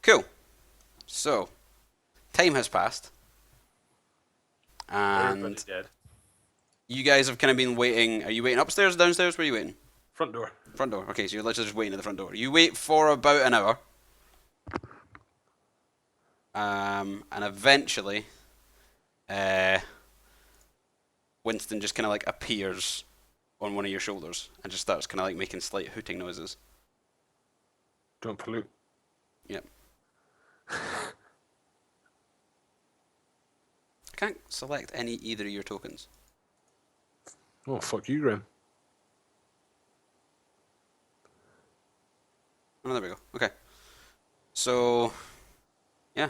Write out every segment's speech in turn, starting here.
Cool. So, time has passed, Everybody's and dead. you guys have kind of been waiting. Are you waiting upstairs, downstairs? Where are you waiting? Front door. Front door. Okay, so you're literally just waiting at the front door. You wait for about an hour, and eventually, Winston just kind of like appears on one of your shoulders and just starts kind of like making slight hooting noises. Don't pollute. Yep. I can't select either of your tokens. Oh, fuck you, Graham. Oh, there we go. Okay. So, yeah.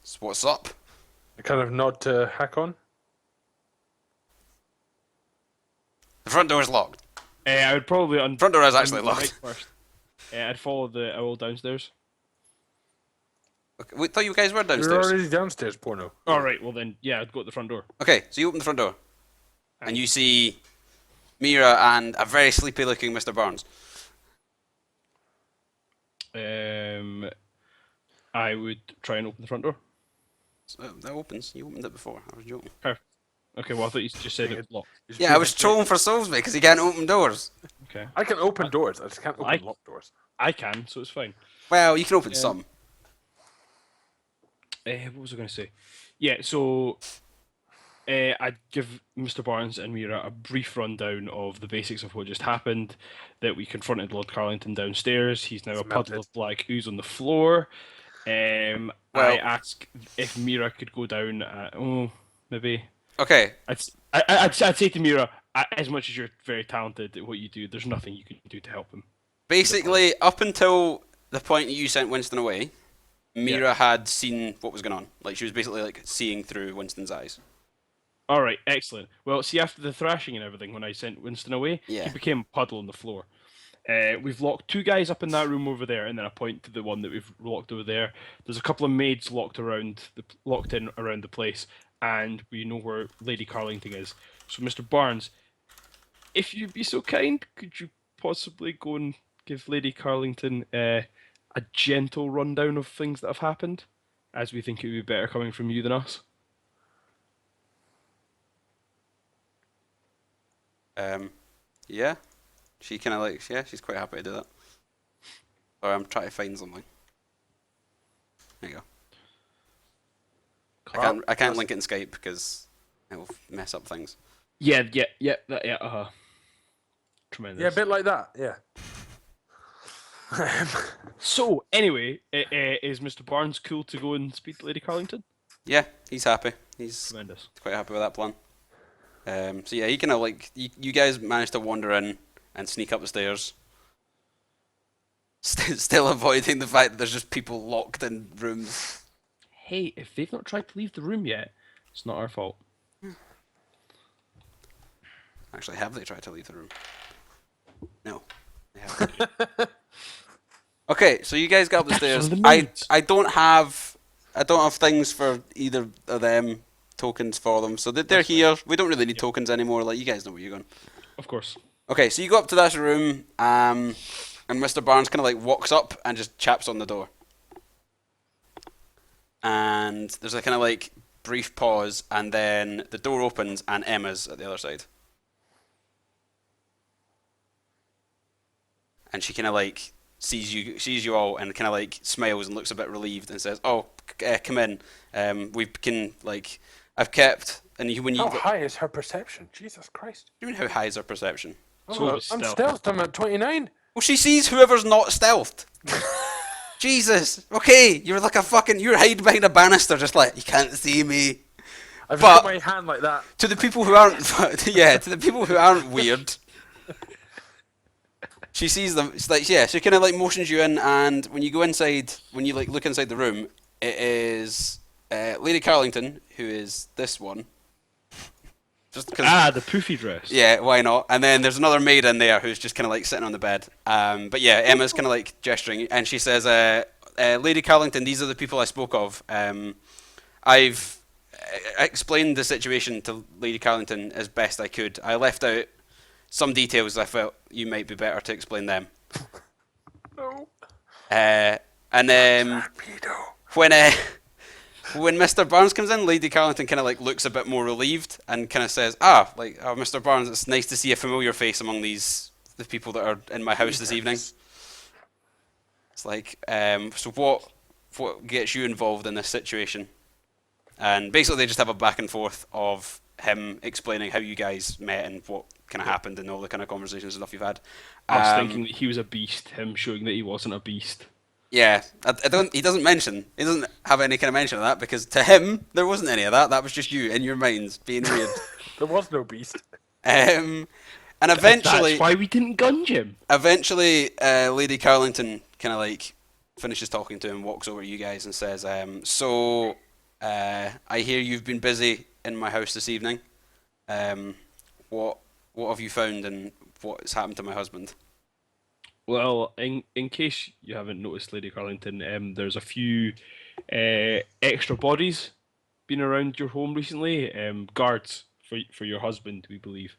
So what's up? I kind of nod to Hakon. The front door is locked. I would probably Front door is actually right locked. first. I'd follow the owl downstairs. Okay, we thought you guys were We're downstairs. already downstairs, porno. All right, well then, yeah, I'd go to the front door. Okay, so you open the front door, and you see Mira and a very sleepy-looking Mr. Barnes. I would try and open the front door. So that opens. You opened it before. I was joking. Okay, well I thought you just said it was locked. Yeah, I was trolling for Salisbury because he can't open doors. Okay, I can open doors. I just can't open locked doors. I can, so it's fine. Well, you can open some. What was I going to say? Yeah, so I'd give Mr. Barnes and Mira a brief rundown of the basics of what just happened. That we confronted Lord Karlington downstairs. He's now a puddle of black ooze on the floor. I ask if Mira could go down. Maybe. Okay. I'd say to Mira, as much as you're very talented at what you do, there's nothing you can do to help him. Basically, up until the point that you sent Winston away, Mira had seen what was going on. Like, she was basically like seeing through Winston's eyes. All right, excellent. Well, see, after the thrashing and everything, when I sent Winston away, he became a puddle on the floor. We've locked 2 guys up in that room over there, and then I point to the one that we've locked over there. There's a couple of maids locked in around the place, and we know where Lady Karlington is. So, Mr. Barnes, if you'd be so kind, could you possibly go and give Lady Karlington a gentle rundown of things that have happened, as we think it would be better coming from you than us? Yeah. She kind of like, she's quite happy to do that. Sorry, I'm trying to find something. There you go. I can't link it in Skype because it will mess up things. Tremendous. Yeah, a bit like that, yeah. So, anyway, is Mr. Barnes cool to go and speak to Lady Karlington? Yeah, he's happy. He's Tremendous. quite happy with that plan. So yeah, he kind of like, you guys managed to wander in and sneak up the stairs. Still avoiding the fact that there's just people locked in rooms. Hey, if they've not tried to leave the room yet, it's not our fault. Actually, have they tried to leave the room? No, they haven't. Okay, so you guys got up the stairs. I don't have things for either of them, tokens for them. So they're here. We don't really need tokens anymore. Like, you guys know where you're going. Of course. Okay, so you go up to that room, and Mr. Barnes kind of like walks up and just chaps on the door. And there's a kind of like brief pause, and then the door opens and Emma's at the other side. And she kind of like sees you all, and kind of like smiles and looks a bit relieved and says, "Oh, come in. I've kept." And How high is her perception? Jesus Christ! You mean how high is her perception? Oh, I'm stealthed. I'm at 29. Well, she sees whoever's not stealthed. Jesus. Okay, you're like you're hiding behind a banister, just like, you can't see me. I've got my hand like that. To the people who aren't, to the people who aren't weird, she sees them. It's like, she kind of like motions you in, and when you go inside, when you like look inside the room, it is Lady Karlington, who is this one. Just the poofy dress. Yeah, why not? And then there's another maid in there who's just kind of like sitting on the bed. But yeah, Emma's kind of like gesturing, and she says, "Lady Karlington, these are the people I spoke of. I've explained the situation to Lady Karlington as best I could. I left out some details I felt you might be better to explain them." No. And when when Mr. Barnes comes in, Lady Karlington kind of like looks a bit more relieved and kind of says, Mr. Barnes, it's nice to see a familiar face among the people that are in my house this evening. It's like, so what gets you involved in this situation? And basically they just have a back and forth of him explaining how you guys met and what kind of happened and all the kind of conversations and stuff you've had. Us thinking that he was a beast, him showing that he wasn't a beast. Yeah, he doesn't have any kind of mention of that, because to him there wasn't any of that. That was just you in your mind being weird. There was no beast. And eventually, that's why we didn't gunge him. Eventually, Lady Karlington kind of like finishes talking to him, walks over to you guys, and says, "So, I hear you've been busy in my house this evening. What have you found, and what's happened to my husband?" Well, in case you haven't noticed, Lady Karlington, there's a few extra bodies been around your home recently. Guards for your husband, we believe.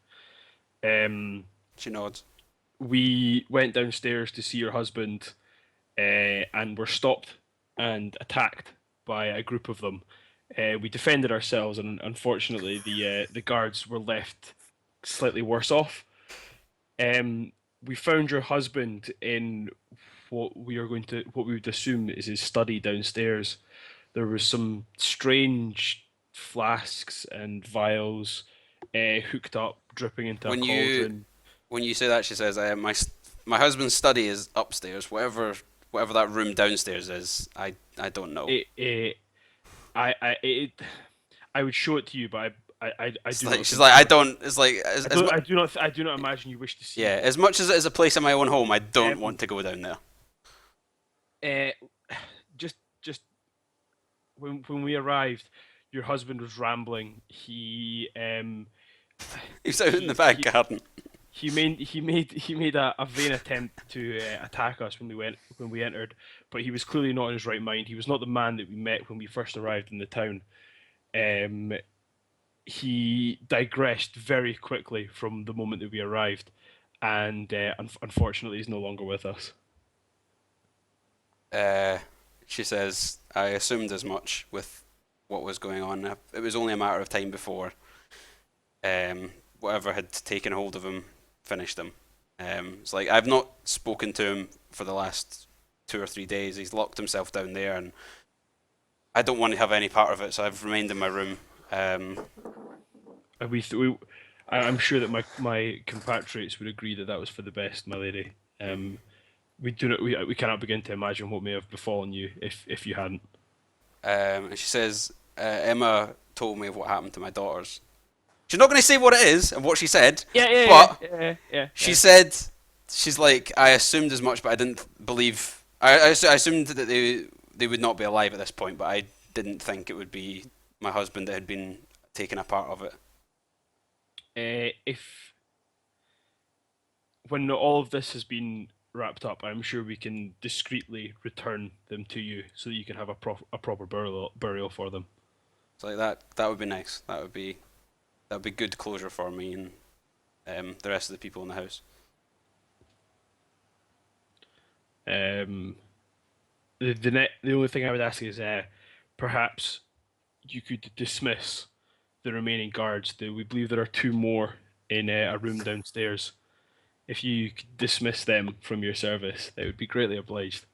She nods. We went downstairs to see your husband, and were stopped and attacked by a group of them. We defended ourselves, and unfortunately, the guards were left slightly worse off. We found your husband in what we would assume is his study downstairs. There was some strange flasks and vials hooked up, dripping into a cauldron. When you say that, she says, "My husband's study is upstairs. Whatever that room downstairs is, I don't know." I would show it to you, but I do not. She's like, I don't. It's like I do not imagine you wish to see. Yeah, as much as it is a place in my own home, I don't want to go down there. Just when we arrived, your husband was rambling. He was out in the back garden. He made a vain attempt to attack us when we entered, but he was clearly not in his right mind. He was not the man that we met when we first arrived in the town. He digressed very quickly from the moment that we arrived, and unfortunately, he's no longer with us. She says, "I assumed as much with what was going on. It was only a matter of time before whatever had taken hold of him finished him. It's like, I've not spoken to him for the last 2 or 3 days. He's locked himself down there, and I don't want to have any part of it, so I've remained in my room." I'm sure that my compatriots would agree that was for the best, my lady. We cannot begin to imagine what may have befallen you if you hadn't. And she says, "Emma told me of what happened to my daughters." She's not going to say what it is and what she said. Yeah. She said, she's like, "I assumed as much, but I didn't believe. I assumed that they would not be alive at this point, but I didn't think it would be my husband that had been taken a part of it." When all of this has been wrapped up, I'm sure we can discreetly return them to you so that you can have a proper burial for them. It's like that would be nice. That would be good closure for me and the rest of the people in the house. The only thing I would ask is perhaps you could dismiss the remaining guards. We believe there are 2 more in a room downstairs. If you could dismiss them from your service, they would be greatly obliged.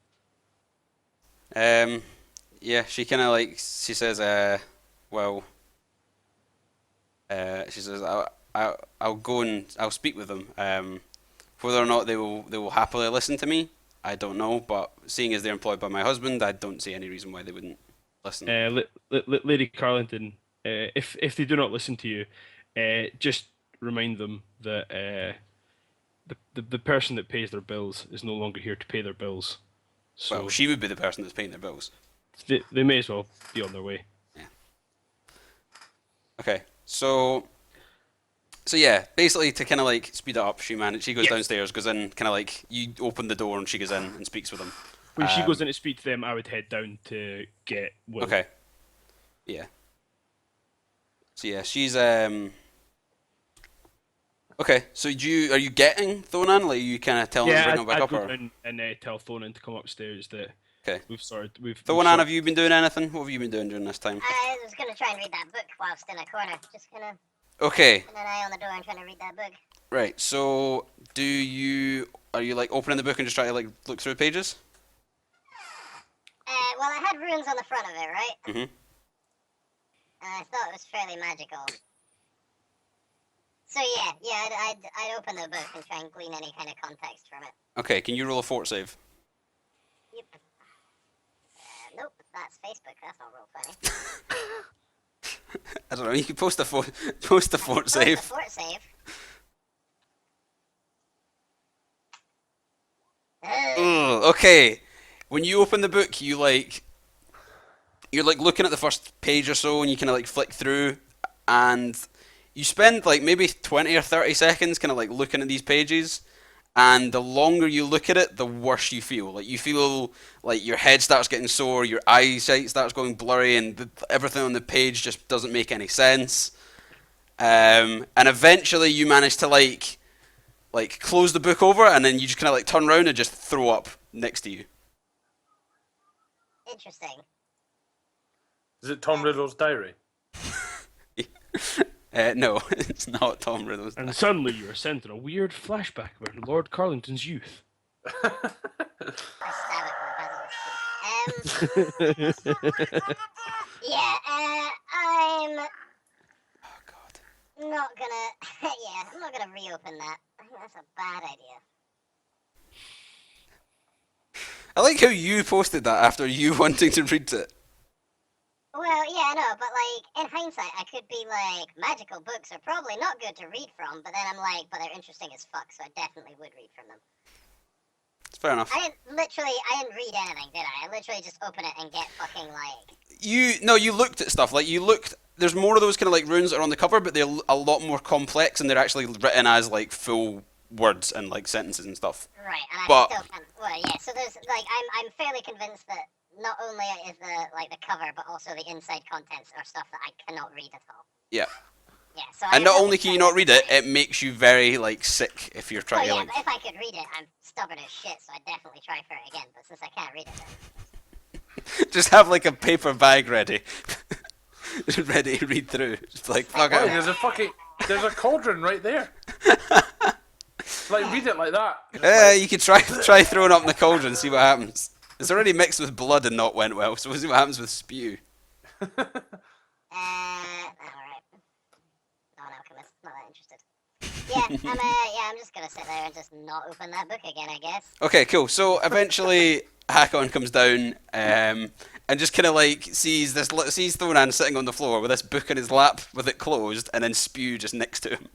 Yeah, she kind of she says, she says, I'll go and I'll speak with them. Whether or not they will happily listen to me, I don't know. But seeing as they're employed by my husband, I don't see any reason why they wouldn't listen. Lady Karlington, if they do not listen to you, just remind them that the person that pays their bills is no longer here to pay their bills. So well, she would be the person that's paying their bills. They may as well be on their way. Yeah. Okay, so yeah, basically to kind of speed it up, she goes downstairs, goes in, kind of you open the door and she goes in and speaks with them. When she goes in to speak to them, I would head down to get Will. Okay. Yeah. So yeah, she's okay, so are you getting Thonan? You kind of telling him to bring him back up? I'd go down and tell Thonan to come upstairs, that Okay. We've started. Though, Anne, have you been doing anything? What have you been doing during this time? I was gonna try and read that book whilst in a corner. Just gonna. Okay. Keeping an eye on the door and trying to read that book. Right. So, are you like opening the book and just trying to like look through the pages? Well, it had runes on the front of it, right? Mhm. And I thought it was fairly magical. So yeah, I'd open the book and try and glean any kind of context from it. Okay. Can you roll a fort save? Yep. Nope, that's Facebook. That's not roll 20. I don't know. You can post a fort save. Post a fort save. Ugh, okay. When you open the book, you're like looking at the first page or so, and you kind of like flick through, and you spend like maybe 20 or 30 seconds kind of like looking at these pages, and the longer you look at it, the worse you feel. Like you feel like your head starts getting sore, your eyesight starts going blurry, and everything on the page just doesn't make any sense. And eventually you manage to like close the book over, and then you just kind of like turn around and just throw up next to you. Interesting. Is it Tom Riddle's diary? No, it's not Tom Riddle's. And suddenly you are sent on a weird flashback about Lord Karlington's youth. I stab it with a yeah, I'm Oh God. not gonna. Yeah, I'm not gonna reopen that. I think that's a bad idea. I like how you posted that after you wanting to read it. Well, yeah, I know, but like in hindsight, I could be like, magical books are probably not good to read from, but then I'm like, but they're interesting as fuck, so I definitely would read from them. It's fair enough. I didn't read anything, did I? I literally just open it and get fucking like. You looked at stuff. Like you looked. There's more of those kind of like runes that are on the cover, but they're a lot more complex, and they're actually written as like full words and like sentences and stuff. Right, and I But still can't. Well, yeah. So there's like, I'm fairly convinced that not only is the cover, but also the inside contents are stuff that I cannot read at all. Yeah. Yeah. So. And not only can you not read it, it makes you very like sick if you're trying Well, to yeah, like. but if I could read it, I'm stubborn as shit, so I'd definitely try for it again. But since I can't read it, then... Just have like a paper bag ready, ready to read through. Just like fuck Wait, it. there's a cauldron right there. Like read it like that. Yeah, you could try throwing up in the cauldron and see what happens. It's already mixed with blood and not went well, so we'll see what happens with spew. Alright. Not an alchemist, not that interested. Yeah, I'm just gonna sit there and just not open that book again, I guess. Okay, cool. So eventually, Hakon comes down and just kind of like sees Thonan sitting on the floor with this book in his lap with it closed, and then spew just next to him.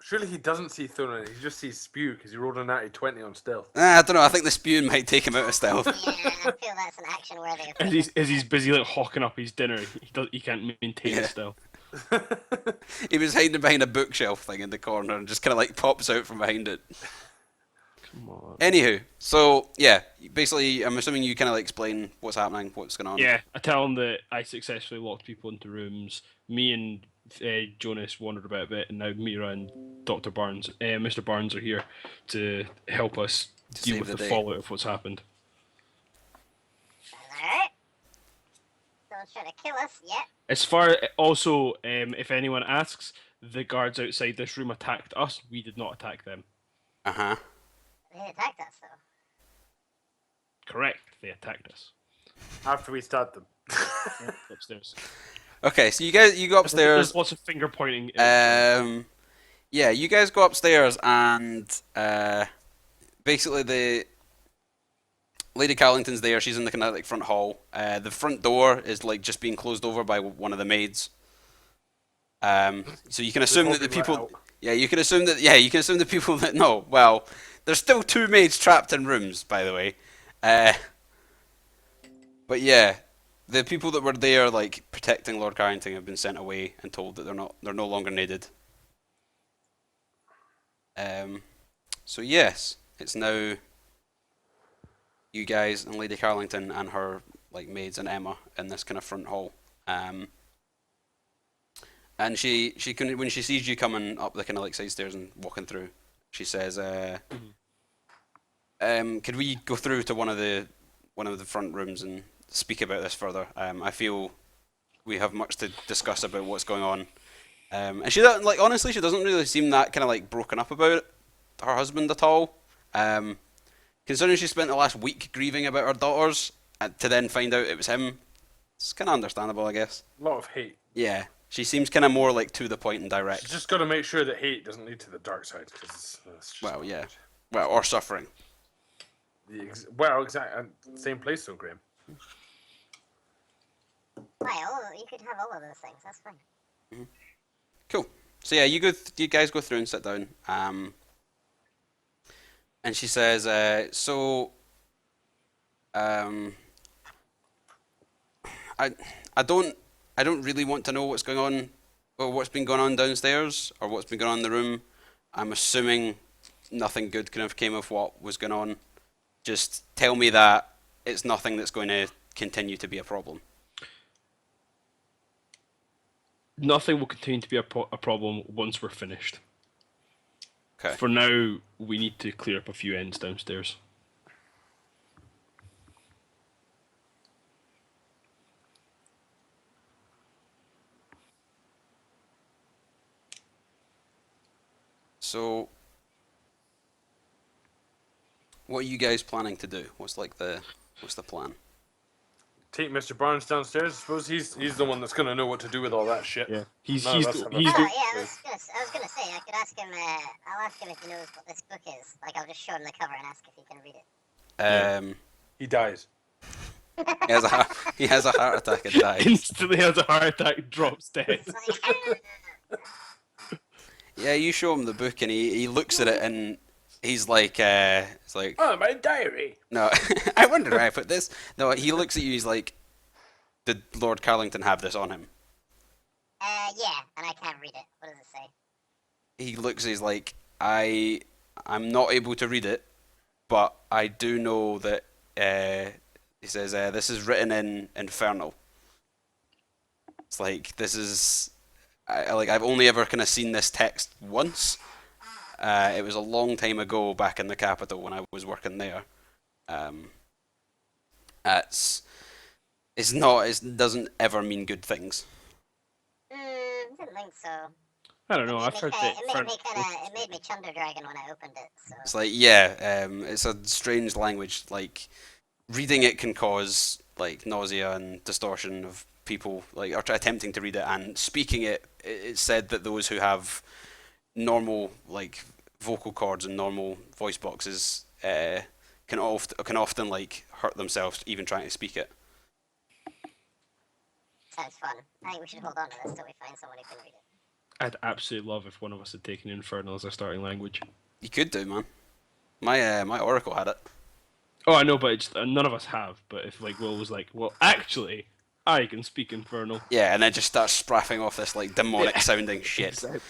Surely he doesn't see Thonan, he just sees spew because he rolled a natty 20 on stealth. I don't know. I think the spewing might take him out of stealth. Yeah, I feel that's an action worthy. As he's busy like hawking up his dinner, he can't maintain his stealth. He was hiding behind a bookshelf thing in the corner and just kind of like pops out from behind it. Come on. Anywho, so yeah, basically, I'm assuming you kind of like explain what's happening, what's going on. Yeah, I tell him that I successfully locked people into rooms. Me and Jonas wandered about a bit, and now Mira and Dr. Barnes, Mr. Barnes, are here to help us deal with the fallout of what's happened. Alright. Don't try to kill us yet. As far also, if anyone asks, the guards outside this room attacked us. We did not attack them. Uh-huh. They attacked us, though. Correct, they attacked us. After we stabbed them. Yeah, upstairs. Okay, so you go upstairs. There's lots of finger pointing. Yeah, you guys go upstairs, and basically the Lady Karlington's there. She's in the kind of like front hall. The front door is like just being closed over by one of the maids. So you can assume that the people. Yeah, you can assume that. Yeah, you can assume the people that know. Well, there's still two maids trapped in rooms, by the way. But yeah, the people that were there, like protecting Lord Karlington, have been sent away and told that they're no longer needed. So yes, it's now you guys and Lady Karlington and her like maids and Emma in this kind of front hall. And she can, when she sees you coming up the kind of like side stairs and walking through, she says, "Could we go through to one of the one of the front rooms and speak about this further. I feel we have much to discuss about what's going on. And she doesn't, like, honestly, she doesn't really seem that kind of like broken up about her husband at all. Considering she spent the last week grieving about her daughters, to then find out it was him, it's kind of understandable, I guess. A lot of hate. Yeah, she seems kind of more like to the point and direct. She's just got to make sure that hate doesn't lead to the dark side, because well, yeah, well, or suffering. Exactly. Same place, though, Graham. You could have all of those things. That's fine. Mm-hmm. Cool. So yeah, you guys go through and sit down. And she says, I don't really want to know what's going on, or what's been going on downstairs, or what's been going on in the room. I'm assuming nothing good kind of came of what was going on. Just tell me that it's nothing that's going to continue to be a problem. Nothing will continue to be a problem once we're finished. Okay. For now, we need to clear up a few ends downstairs. So, what are you guys planning to do? What's the plan? Take Mr. Barnes downstairs. I suppose he's the one that's gonna know what to do with all that shit. Yeah, I I was gonna say I could ask him. I'll ask him if he knows what this book is. Like, I'll just show him the cover and ask if he can read it. He dies. He has a heart attack and dies. Instantly has a heart attack, drops dead. Yeah, you show him the book and he looks at it and he's like, oh, my diary. No, I wonder where I put this. No, he looks at you. He's like, did Lord Karlington have this on him? Yeah, and I can't read it. What does it say? He looks. He's like, I'm not able to read it, but I do know that. He says, this is written in Infernal. It's like this is. I've only ever kind of seen this text once. It was a long time ago back in the capital when I was working there. It doesn't ever mean good things. Didn't think so. I don't know. I've heard that. It made me Chunder Dragon when I opened it. So. It's like, yeah, it's a strange language. Like, reading it can cause like nausea and distortion of people, like, or attempting to read it, and speaking it. It's said that those who have normal like vocal cords and normal voice boxes can often like hurt themselves even trying to speak it. Sounds fun. I think we should hold on to this till we find someone who can read it. I'd absolutely love if one of us had taken Infernal as our starting language. You could do, man. My Oracle had it. Oh, I know, but none of us have. But if like Will was like, well, actually, I can speak Infernal. Yeah, and then just starts spraffing off this like demonic sounding shit. Exactly.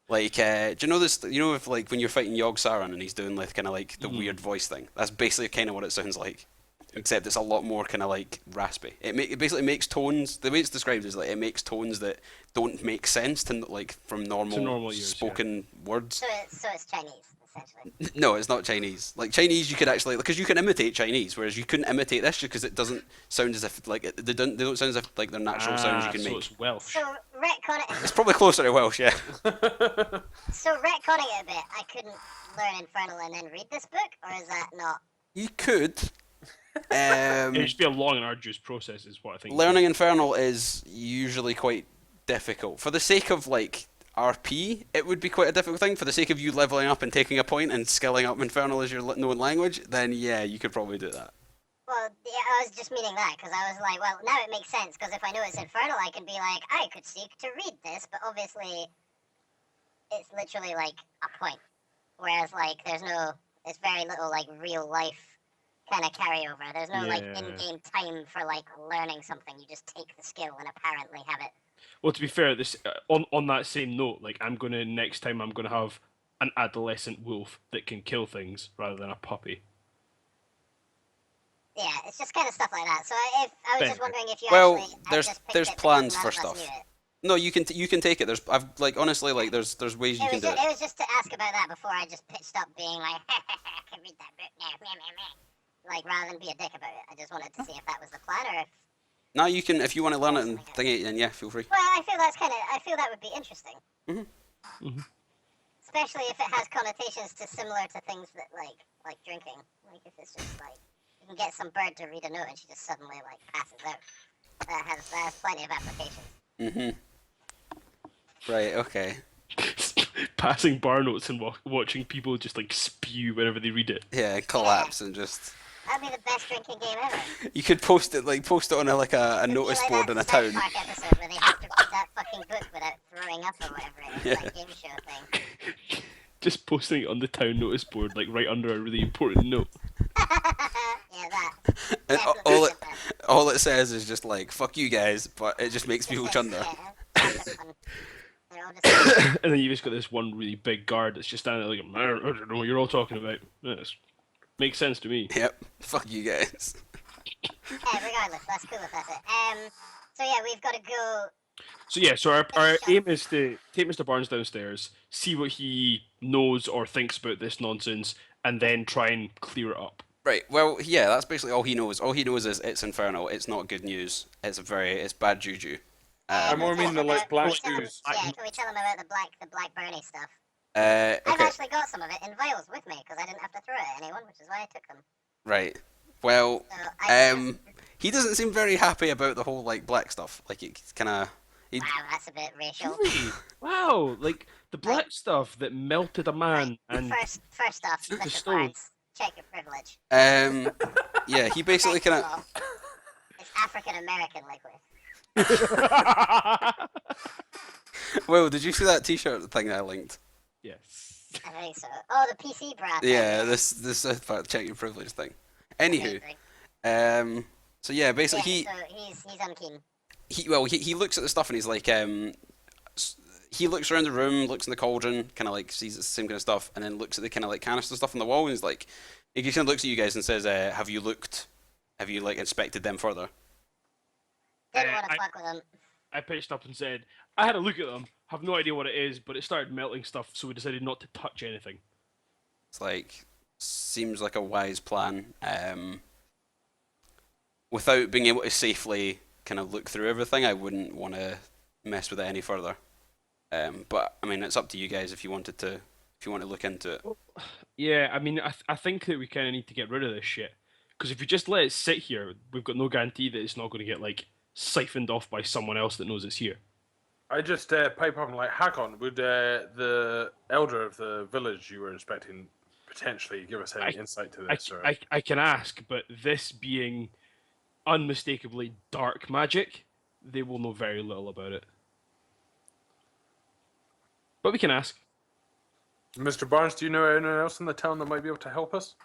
Like, do you know this? You know, if like when you're fighting Yogg Saron and he's doing like kind of like the weird voice thing. That's basically kind of what it sounds like, except it's a lot more kind of like raspy. It basically makes tones. The way it's described is like it makes tones that don't make sense to like from normal ears, spoken words. So it's Chinese, essentially. No, it's not Chinese. Like Chinese, you could actually because you can imitate Chinese, whereas you couldn't imitate this just because it doesn't sound as if like they don't sound as if like they're natural sounds you can make. It's Welsh. So retcon it. It's probably closer to Welsh, yeah. So retconning it a bit, I couldn't learn Infernal and then read this book, or is that not? You could. It should be a long and arduous process, is what I think. Learning Infernal is usually quite difficult. For the sake of like RP, it would be quite a difficult thing. For the sake of you leveling up and taking a point and skilling up Infernal as your known language, then yeah, you could probably do that. Well, yeah, I was just meaning that, because I was like, well, now it makes sense, because if I know it's Infernal, I can be like, I could seek to read this, but obviously, it's literally, like, a point. Whereas, like, it's very little, like, real life kind of carryover. There's no, like, in-game time for, like, learning something. You just take the skill and apparently have it. Well, to be fair, this on that same note, like, next time I'm gonna have an adolescent wolf that can kill things rather than a puppy. Yeah, it's just kind of stuff like that. So I was just wondering if you there's plans for stuff. No, you can take it. There's ways you can do it. It was just to ask about that before I just pitched up being like, I can read that book now. like rather than be a dick about it. I just wanted to see if that was the plan or if. No, you can if you want to learn it and thing it, then yeah, feel free. Well, I feel that would be interesting. Mhm. Especially if it has connotations to similar to things that like drinking. Like if it's just like you can get some bird to read a note and she just suddenly like passes out. That has plenty of applications. Mhm. Right. Okay. Passing bar notes and watching people just like spew whenever they read it. Yeah, collapse and just. That'd be the best drinking game ever. You could post it on a notice like board that in a South town. Park episode where they have to read that fucking book without throwing up or whatever it is, Yeah. like game show thing. Just posting it on the town notice board, like right under a really important note. Yeah, that. And Definitely get that. all it says is just like "fuck you guys," but it just makes people chunder. Yeah, that's fun. They're all just And then you've just got this one really big guard that's just standing there like, I don't know what you're all talking about. Yes. Makes sense to me. Yep. Fuck you guys. regardless, that's cool if that's it. So yeah, we've got to go. So yeah, so our aim is to take Mr. Barnes downstairs, see what he knows or thinks about this nonsense, and then try and clear it up. Right. Well, yeah, that's basically all he knows. All he knows is it's infernal. It's not good news. It's bad juju. I more mean the like black shoes. Yeah, can we tell them about the black Bernie stuff? Okay. I've actually got some of it in vials with me because I didn't have to throw it at anyone, which is why I took them. Right. Well, So he doesn't seem very happy about the whole like black stuff. Like it's kind of. wow, that's a bit racial. Really? Wow, like the black stuff that melted a man and First off, Shoot the Mr. stone. Barnes, check your privilege. Yeah, he basically Second kind of of. all, it's African American liquid. Well, did you see that T-shirt thing that I linked? Yes. I think so. Oh, the PC brat. Yeah, this South Park check your privilege thing. Anywho, Amazing. so yeah, basically Yeah, so he's unkeen. he looks at the stuff and he's like he looks around the room, looks in the cauldron, kind of like sees the same kind of stuff, and then looks at the kind of like canister stuff on the wall, and he's like, he kind of looks at you guys and says, have you like inspected them further? Didn't want to fuck with him. I pitched up and said, I had a look at them, have no idea what it is, but it started melting stuff, so we decided not to touch anything. It's like, seems like a wise plan. Without being able to safely kind of look through everything, I wouldn't want to mess with it any further. But I mean, it's up to you guys if you want to look into it. Yeah, I mean, I think that we kind of need to get rid of this shit. Because if we just let it sit here, we've got no guarantee that it's not going to get, like, siphoned off by someone else that knows it's here. I just pipe up and like, Hakon, would the elder of the village you were inspecting potentially give us any insight to this? I can ask, but this being unmistakably dark magic, they will know very little about it. But we can ask. Mr. Barnes, do you know anyone else in the town that might be able to help us?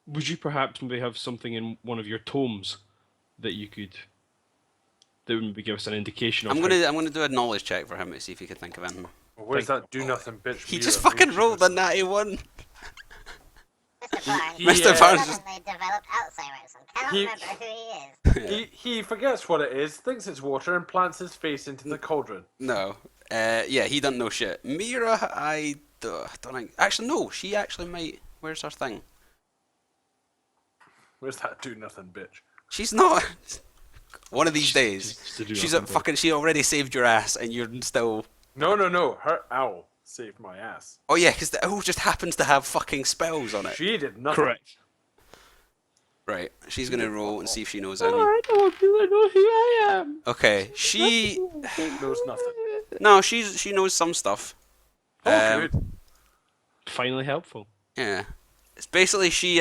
Would you perhaps maybe have something in one of your tomes that would maybe give us an indication of I'm gonna do a knowledge check for him to see if he can think of anything. Well, where's that do nothing bitch? He Mira? just fucking rolled the natty one. Mr. Barnes. Mr. Barnes just- Suddenly developed Alzheimer's and cannot remember who he is. He forgets what it is, thinks it's water, and plants his face into the cauldron. No. Yeah, he doesn't know shit. Mira, I don't think. Actually, no. She actually might. Where's her thing? Where's that do nothing bitch? She's not. One of these days, Just to do she's nothing, a fucking. She already saved your ass, and you're still. No. Her owl saved my ass. Oh yeah, because the owl just happens to have fucking spells on it. She did nothing. Correct. Right. She's gonna roll and see if she knows any. I know who I am. Okay. She. Knows nothing. No, she knows some stuff. Oh, good. Finally helpful. Yeah. It's basically she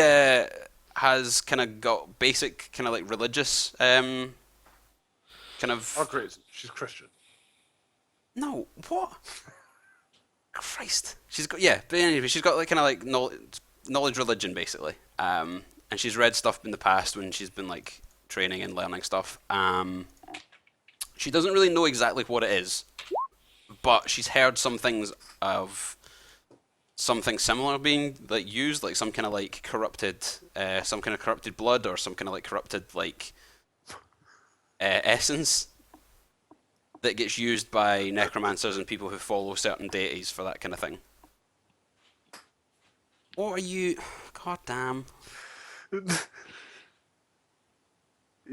has kind of got basic kind of like religious kind of. Oh, great. She's Christian. No, what? Christ. She's got but anyway, she's got like kind of like knowledge religion basically. And she's read stuff in the past when she's been like training and learning stuff. She doesn't really know exactly what it is, but she's heard some things of something similar being like used, like some kind of like corrupted blood or some kind of like corrupted like essence that gets used by necromancers and people who follow certain deities for that kind of thing. What are you? God damn. You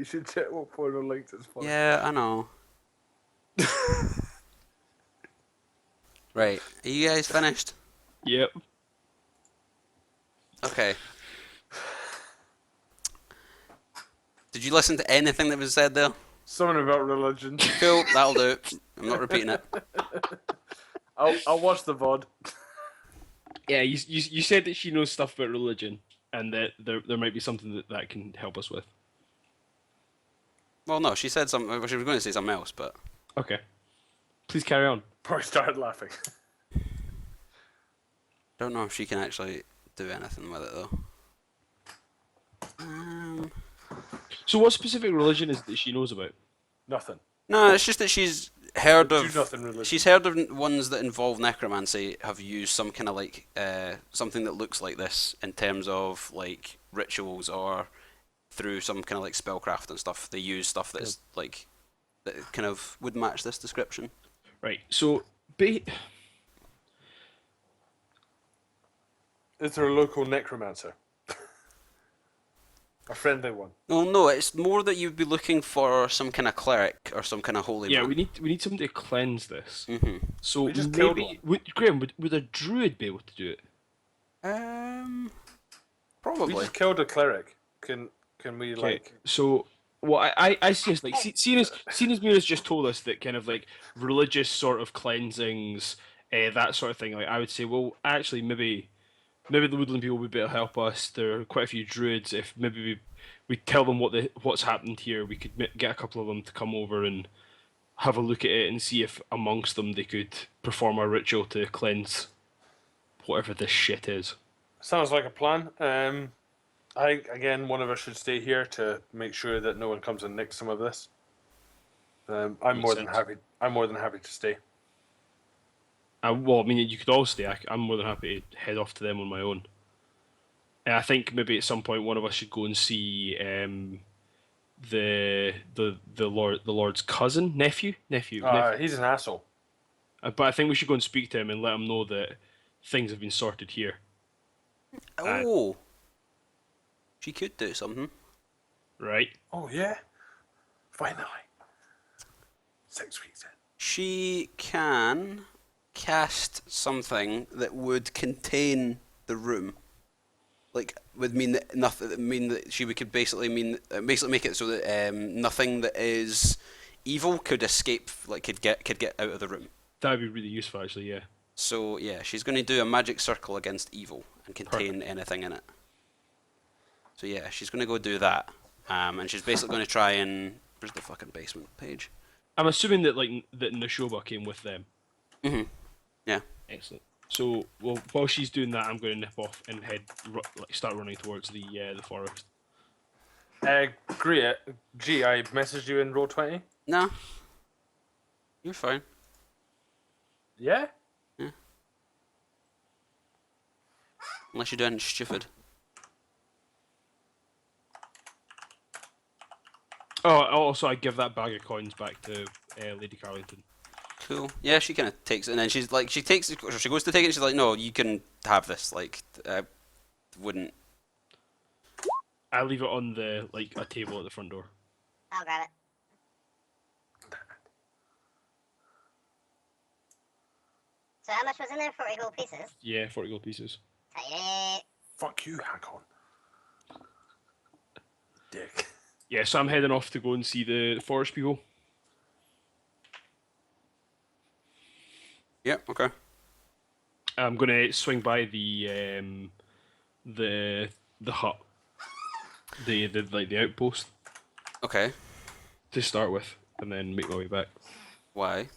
should check what portal linked is for. Yeah, I know. Right, are you guys finished? Yep. Okay. Did you listen to anything that was said there? Something about religion. Cool, that'll do. I'm not repeating it. I'll watch the VOD. Yeah, you said that she knows stuff about religion, and that there might be something that can help us with. Well, no, she said something. She was going to say something else, but Okay. Please carry on. Probably started laughing. don't know if she can actually do anything with it though. So, what specific religion is it that she knows about? Nothing. No, it's just that she's heard of. Do nothing religion. She's heard of ones that involve necromancy have used some kind of like something that looks like this in terms of like rituals or through some kind of like spellcraft and stuff. They use stuff that is like that kind of would match this description. Right. So, Is there a local necromancer? A friendly one. Well, no, it's more that you'd be looking for some kind of cleric or some kind of holy yeah, man. we need somebody to cleanse this. Mm-hmm. So We just killed maybe Graham, would a druid be able to do it? Probably. We just killed a cleric. Can we like? So what I suggest, like, seeing as Mira's just told us that kind of like religious sort of cleansings, that sort of thing. Like, I would say, well, actually, maybe the woodland people would be able to help us. There are quite a few druids. If maybe we tell them what's happened here, we could get a couple of them to come over and have a look at it and see if amongst them they could perform a ritual to cleanse whatever this shit is. Sounds like a plan. Again, one of us should stay here to make sure that no one comes and nicks some of this. I'm more than happy. I'm more than happy to stay. Well, I mean, you could all stay. I'm more than happy to head off to them on my own. And I think maybe at some point one of us should go and see the Lord's cousin, nephew. He's an asshole. But I think we should go and speak to him and let him know that things have been sorted here. Oh, she could do something. Right. Oh yeah. Finally. 6 weeks in. She can cast something that would contain the room. Like, would mean that nothing. Mean that she could basically make it so that nothing that is evil could escape. Like, could get out of the room. That would be really useful, actually. Yeah. So yeah, she's going to do a magic circle against evil and contain anything in it. So yeah, she's going to go do that, and she's basically going to try and where's the fucking basement page? I'm assuming that that Nashoba came with them. Mhm. Yeah. Excellent. So, well, while she's doing that, I'm going to nip off and start running towards the forest. Great. Gee, I messaged you in Roll20. No. You're fine. Yeah. Yeah. Unless you're doing stupid. Oh, also, I give that bag of coins back to Lady Karlington. Cool. Yeah, she kind of takes it, and then she goes to take it. She's like, "No, you can have this." Like, wouldn't. I leave it on a table at the front door. I'll grab it. So how much was in there? 40 gold pieces? Yeah, 40 gold pieces. Tight. Fuck you, Hakon. Dick. Yeah, so I'm heading off to go and see the forest people. Yeah. Okay. I'm gonna swing by the hut, the outpost Okay. to start with, and then make my way back Why?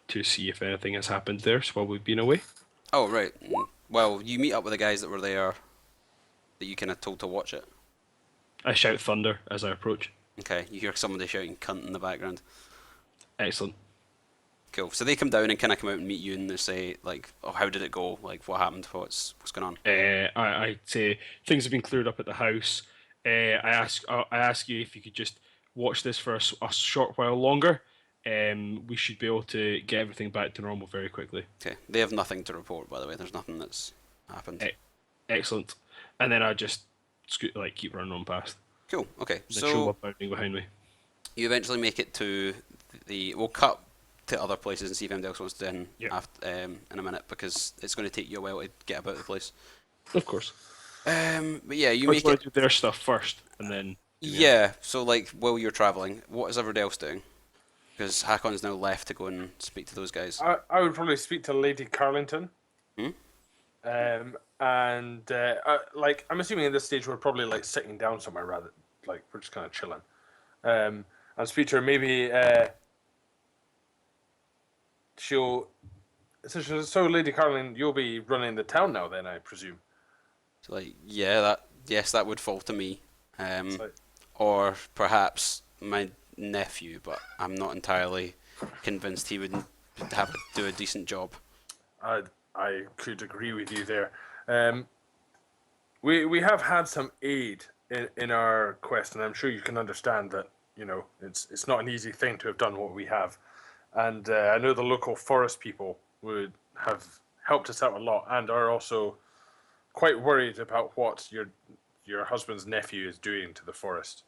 to see if anything has happened there while we've been away. Oh, right. Well, you meet up with the guys that were there that you kind of told to watch it. I shout thunder as I approach. Okay, you hear somebody shouting cunt in the background. Excellent. Cool. So they come down and kind of come out and meet you and they say, like, oh, how did it go? Like, what happened? What's going on? I say things have been cleared up at the house. I ask you if you could just watch this for a short while longer. We should be able to get everything back to normal very quickly. Okay. They have nothing to report, by the way. There's nothing that's happened. Excellent. And then I just keep running on past. Cool. Okay. The show So up bounding behind me. you eventually make it to we'll cut to other places and see if anybody else wants to in in a minute, because it's going to take you a while to get about the place. Of course. But yeah, you I make want it. to do their stuff first, and then. Yeah. So like while you're traveling, what is everybody else doing? Because Hakon's now left to go and speak to those guys. I would probably speak to Lady Karlington. Hmm? And I'm assuming at this stage we're probably like sitting down somewhere, rather like we're just kind of chilling. And speak to her. Maybe she'll. So, Lady Karlington, you'll be running the town now, then, I presume. So like, yeah, that would fall to me. Like, Or perhaps my nephew, but I'm not entirely convinced he would do a decent job. I could agree with you there. We have had some aid in our quest, and I'm sure you can understand that it's not an easy thing to have done what we have. And I know the local forest people would have helped us out a lot, and are also quite worried about what your husband's nephew is doing to the forest.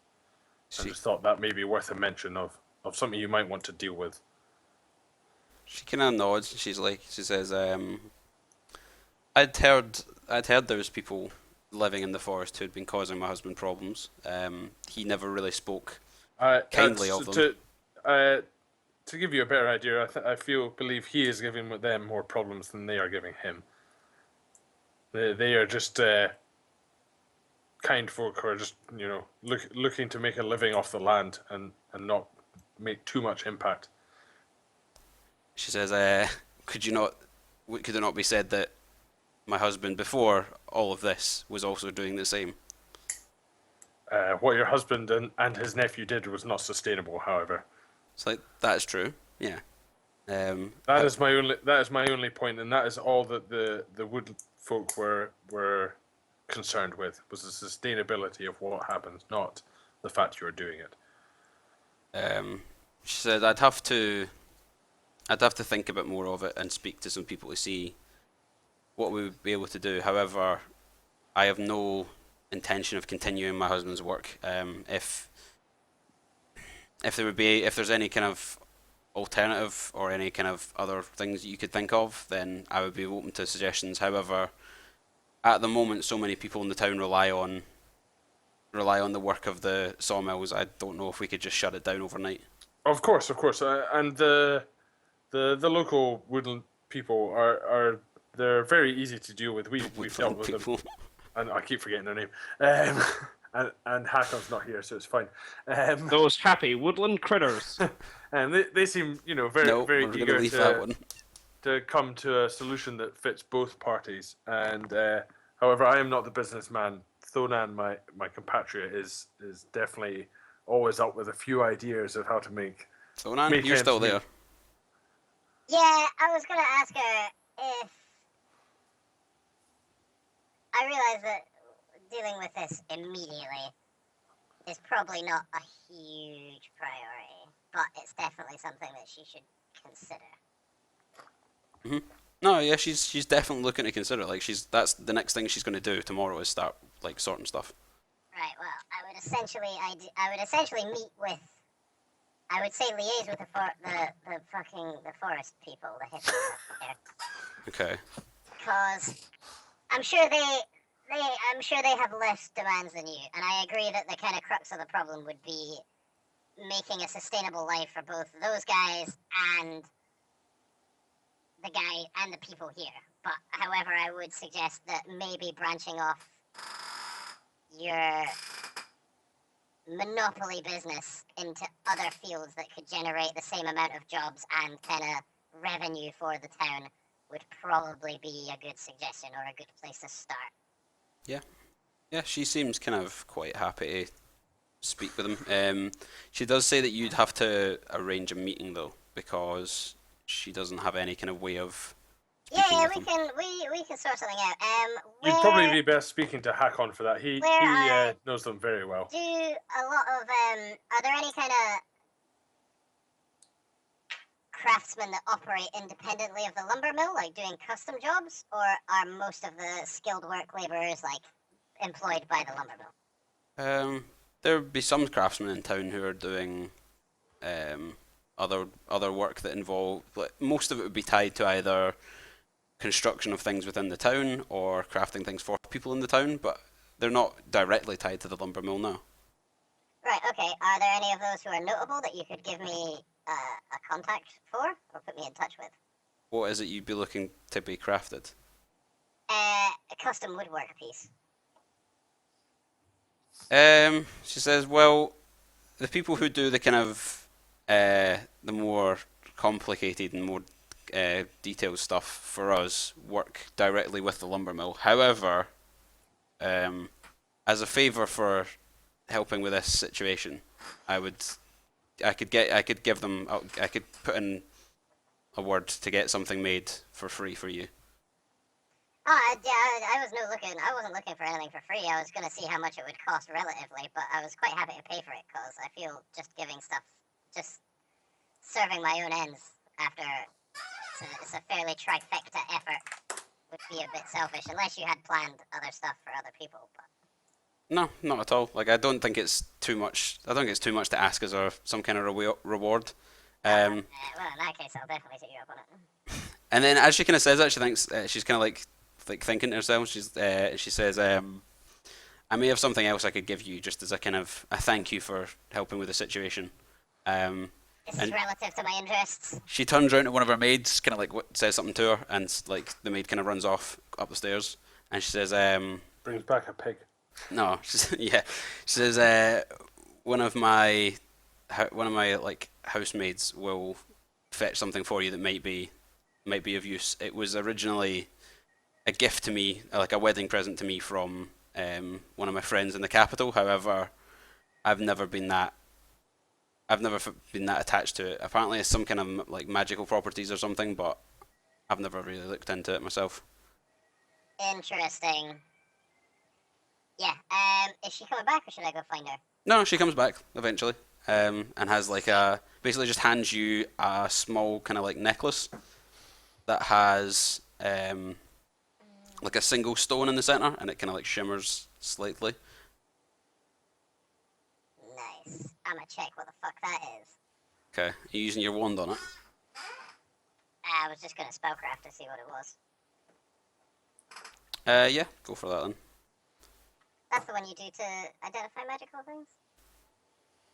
I just thought that may be worth a mention of something you might want to deal with. She kind of nods. She says, I'd heard there was people living in the forest who had been causing my husband problems. He never really spoke kindly of them. To give you a better idea, I believe he is giving them more problems than they are giving him. They are just kind folk who are just looking to make a living off the land and not make too much impact. She says, could it not be said that my husband, before all of this, was also doing the same? What your husband and his nephew did was not sustainable, however. It's like, that's true, yeah. That is my only point, and that is all that the wood folk were concerned with, was the sustainability of what happens, not the fact you're doing it. She said, I'd have to think a bit more of it and speak to some people to see what we would be able to do. However, I have no intention of continuing my husband's work. If there's any kind of alternative or any kind of other things you could think of, then I would be open to suggestions. However, at the moment, so many people in the town rely on the work of the sawmills. I don't know if we could just shut it down overnight. Of course, and the local woodland people they're very easy to deal with. We've dealt with them, and I keep forgetting their name. And Hakon's not here, so it's fine. Those happy woodland critters. And they seem, very eager to come to a solution that fits both parties. And however, I am not the businessman. Thonan, my compatriot, is definitely always up with a few ideas of how to make. Thonan, you're still there. Yeah, I was gonna ask her if I realize that dealing with this immediately is probably not a huge priority, but it's definitely something that she should consider. Mm-hmm. No, yeah, she's definitely looking to consider. Like, that's the next thing she's going to do tomorrow is start like sorting stuff. Right. Well, I would essentially meet with. I would say liaise with the forest people, the hippies up there. Okay. Because I'm sure they have less demands than you, and I agree that the kind of crux of the problem would be making a sustainable life for both those guys and the guy and the people here. But however, I would suggest that maybe branching off your monopoly business into other fields that could generate the same amount of jobs and kind of revenue for the town would probably be a good suggestion or a good place to start. Yeah, she seems kind of quite happy to speak with him. She does say that you'd have to arrange a meeting though, because she doesn't have any kind of way of. Yeah, we can sort something out. You'd probably be best speaking to Hakon for that. He knows them very well. Do a lot of are there any kind of craftsmen that operate independently of the lumber mill, like doing custom jobs, or are most of the skilled work laborers like employed by the lumber mill? There would be some craftsmen in town who are doing other work that involve, like, most of it would be tied to either construction of things within the town or crafting things for people in the town, but they're not directly tied to the lumber mill now. Right, okay. Are there any of those who are notable that you could give me a contact for, or put me in touch with? What is it you'd be looking to be crafted? A custom woodwork piece. She says, well, the people who do the kind of the more complicated and more detailed stuff for us work directly with the lumber mill. However, as a favour for helping with this situation, I could put in a word to get something made for free for you. Yeah, I wasn't looking for anything for free. I was gonna see how much it would cost relatively, but I was quite happy to pay for it because I feel just giving stuff, just serving my own ends after it's a fairly trifecta effort would be a bit selfish unless you had planned other stuff for other people. But No, not at all. Like, I don't think it's too much. I don't think it's too much to ask as some kind of reward. well, in that case, I'll definitely take you up on it. And then as she kind of says that, she thinks she's kind of like thinking to herself. She says, "I may have something else I could give you, just as a kind of a thank you for helping with the situation." This is relative to my interests. She turns around to one of her maids, kind of like says something to her, and like the maid kind of runs off up the stairs, and she says, Brings back a pig. "No, yeah." She says, "One of my like housemaids will fetch something for you that might be of use. It was originally a gift to me, like a wedding present to me from one of my friends in the capital. However, I've never been that attached to it. Apparently, it's some kind of like magical properties or something, but I've never really looked into it myself." Interesting. Yeah. Is she coming back, or should I go find her? No, she comes back eventually, and has like basically just hands you a small kind of like necklace that has like a single stone in the center, and it kind of like shimmers slightly. Nice. I'ma check what the fuck that is. Okay, are you using your wand on it? I was just gonna spellcraft to see what it was. Yeah, go for that then. That's the one you do to identify magical things?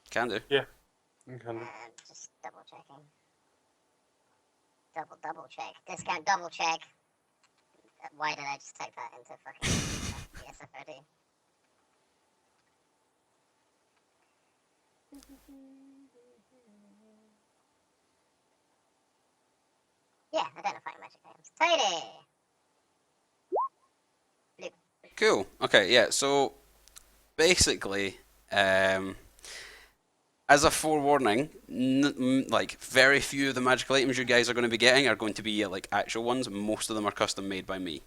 Can do. Yeah. You can do. Just double checking. Double check. Discount double check. Why did I just type that into fucking SFOD? Yeah, identifying magic items. Tidy! Blue. Cool. Okay, yeah, so basically, as a forewarning, like very few of the magical items you guys are going to be getting are going to be like actual ones. Most of them are custom made by me.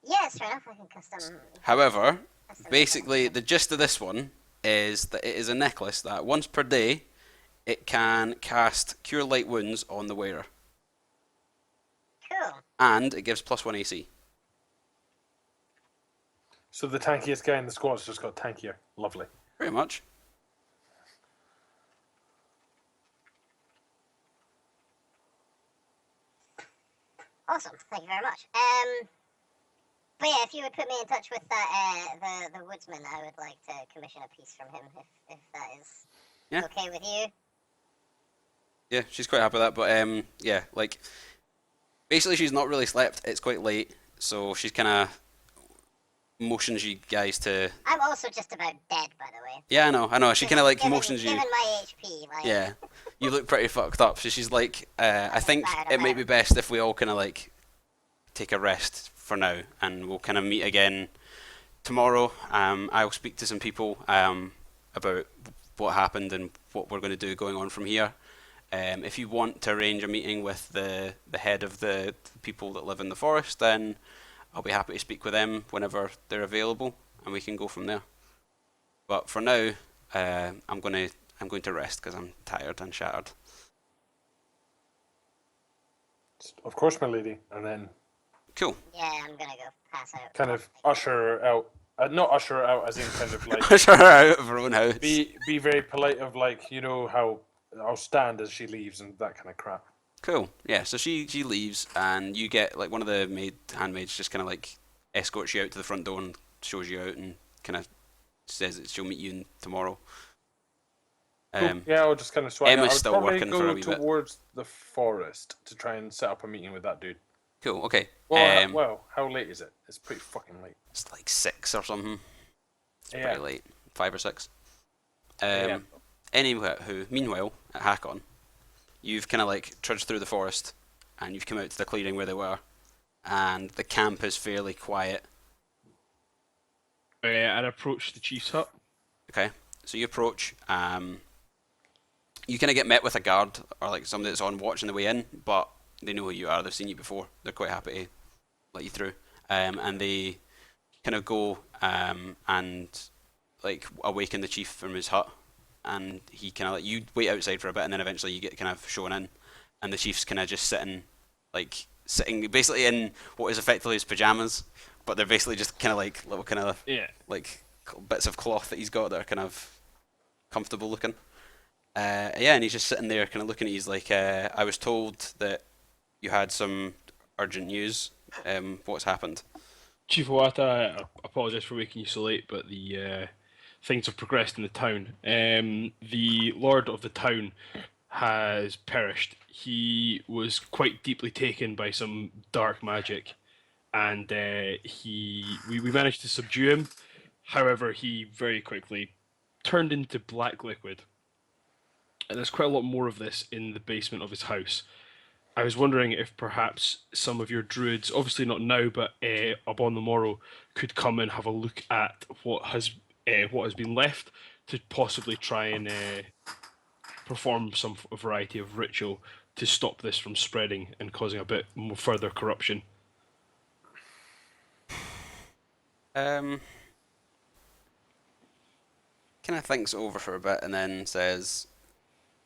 Yes, fair enough. I can custom. However, Custom basically the gist of this one is that it is a necklace that once per day it can cast Cure Light Wounds on the wearer, Cool. and it gives +1 AC. So the tankiest guy in the squad's just got tankier. Lovely. Pretty much. Awesome. Thank you very much. But yeah, if you would put me in touch with that the woodsman, I would like to commission a piece from him if that is okay with you. Yeah, she's quite happy with that, but yeah, like basically she's not really slept. It's quite late, so she's kind of motions you guys to. I'm also just about dead, by the way. Yeah, I know. She kind of like motions you. Given my HP, like. Yeah, you look pretty fucked up. So she's like, I think it might be best if we all kind of like take a rest for now, and we'll kind of meet again tomorrow. I'll speak to some people about what happened and what we're going to do going on from here. If you want to arrange a meeting with the head of the people that live in the forest, then I'll be happy to speak with them whenever they're available, and we can go from there. But for now, I'm going to rest because I'm tired and shattered. Of course, my lady. And then Cool. Yeah, I'm gonna go pass out. kind of usher her out. Not usher her out, as in kind of like Push her out of her own house. be very polite of like, you know how I'll stand as she leaves and that kind of crap. Cool. Yeah. So she leaves, and you get like one of the handmaids just kind of like escorts you out to the front door and shows you out, and kind of says that she'll meet you tomorrow. Cool. Yeah, I'll just kind of swag. Emma's I'll still probably working go for a wee bit. towards the forest to try and set up a meeting with that dude. Cool. Okay. Well, how late is it? It's pretty fucking late. It's like 6 or something. It's Yeah. pretty late. 5 or 6. Yeah. Meanwhile, at Hakon, you've kind of like trudged through the forest, and you've come out to the clearing where they were, and the camp is fairly quiet. And approach the chief's hut. Okay. So you approach. You kind of get met with a guard or like somebody that's on watch on the way in, but they know who you are. They've seen you before. They're quite happy to let you through. And they kind of go and like awaken the chief from his hut, and he kind of like you wait outside for a bit, and then eventually you get kind of shown in, and the chief's kind of just sitting basically in what is effectively his pajamas, but they're basically just kind of like little kind of like bits of cloth that he's got that are kind of comfortable looking. And he's just sitting there kind of looking at you. He's like, I was told that you had some urgent news. What's happened? Chief Owata, I apologise for waking you so late, but the things have progressed in the town. The Lord of the town has perished. He was quite deeply taken by some dark magic, and we managed to subdue him. However, he very quickly turned into black liquid. And there's quite a lot more of this in the basement of his house. I was wondering if perhaps some of your druids, obviously not now, but upon the morrow, could come and have a look at what has been left to possibly try and perform some variety of ritual to stop this from spreading and causing a bit more further corruption. Kind of thinks over for a bit and then says,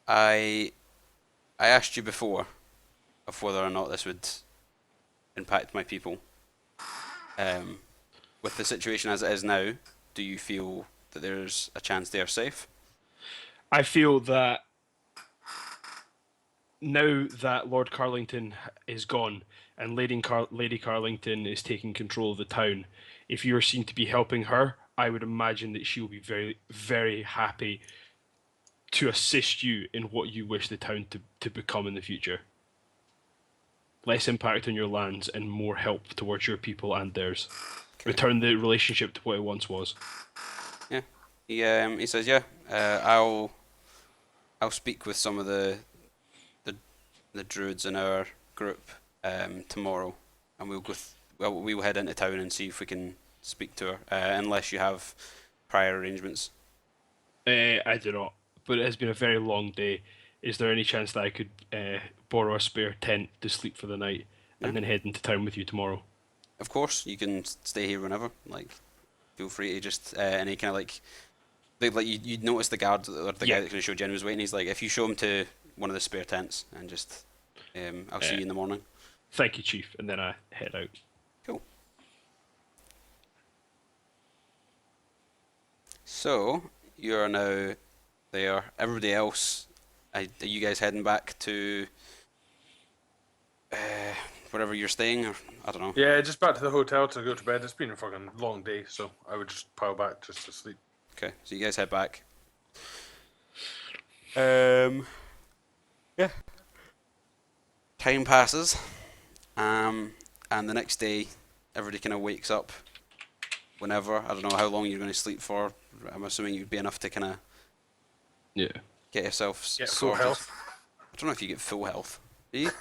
I asked you before of whether or not this would impact my people. With the situation as it is now, do you feel that there's a chance they are safe? I feel that now that Lord Karlington is gone and Lady Karlington is taking control of the town, if you are seen to be helping her, I would imagine that she will be very, very happy to assist you in what you wish the town to become in the future. Less impact on your lands and more help towards your people and theirs. Okay. Return the relationship to what it once was. Yeah. He says, yeah, I'll speak with some of the druids in our group tomorrow, and we will head into town and see if we can speak to her, unless you have prior arrangements. I do not, but it has been a very long day. Is there any chance that I could borrow a spare tent to sleep for the night and then head into town with you tomorrow? Of course, you can stay here whenever. Like, feel free to just and he kind of like you notice the guard or the guy that kind of showed you was waiting. He's like, if you show him to one of the spare tents and just I'll see you in the morning. Thank you, Chief, and then I head out. Cool. So you are now there. Everybody else, are you guys heading back to wherever you're staying, or I don't know? Yeah, just back to the hotel to go to bed. It's been a fucking long day, so I would just pile back just to sleep. Okay, so you guys head back. Yeah. Time passes, and the next day, everybody kind of wakes up. Whenever, I don't know how long you're going to sleep for. I'm assuming you'd be enough to kind of get yourself get sorted. full health. I don't know if you get full health. Do you?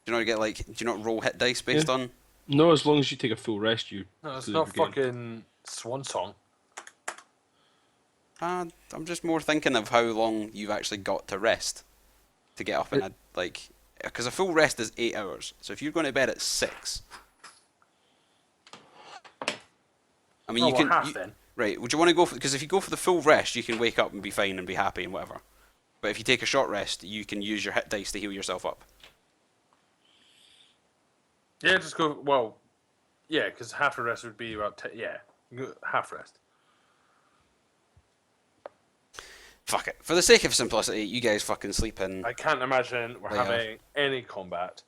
Do you not get do you not roll hit dice based on? No, as long as you take a full rest, you. No, it's not fucking Swan Song. I'm just more thinking of how long you've actually got to rest to get up and because a full rest is 8 hours. So if you're going to bed at 6, I mean you can. Then. Right? Would you want to go for? Because if you go for the full rest, you can wake up and be fine and be happy and whatever. But if you take a short rest, you can use your hit dice to heal yourself up. Yeah, just go. Well, yeah, because half a rest would be about half rest. Fuck it. For the sake of simplicity, you guys fucking sleep in. I can't imagine we're Later. having any combat.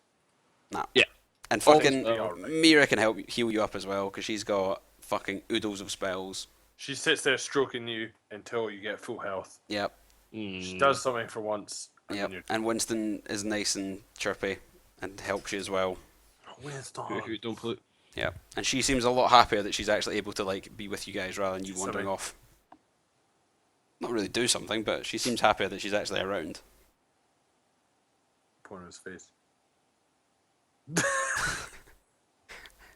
Nah. Yeah. And But fucking it's all right. Mira can help heal you up as well because she's got fucking oodles of spells. She sits there stroking you until you get full health. Yep. She does something for once. And Yep. then And Winston is nice and chirpy and helps you as well. Winston. Who don't play. Yep. And she seems a lot happier that she's actually able to like be with you guys rather than you wandering off. Not really do something, but she seems happier that she's actually around. Point on his face. Did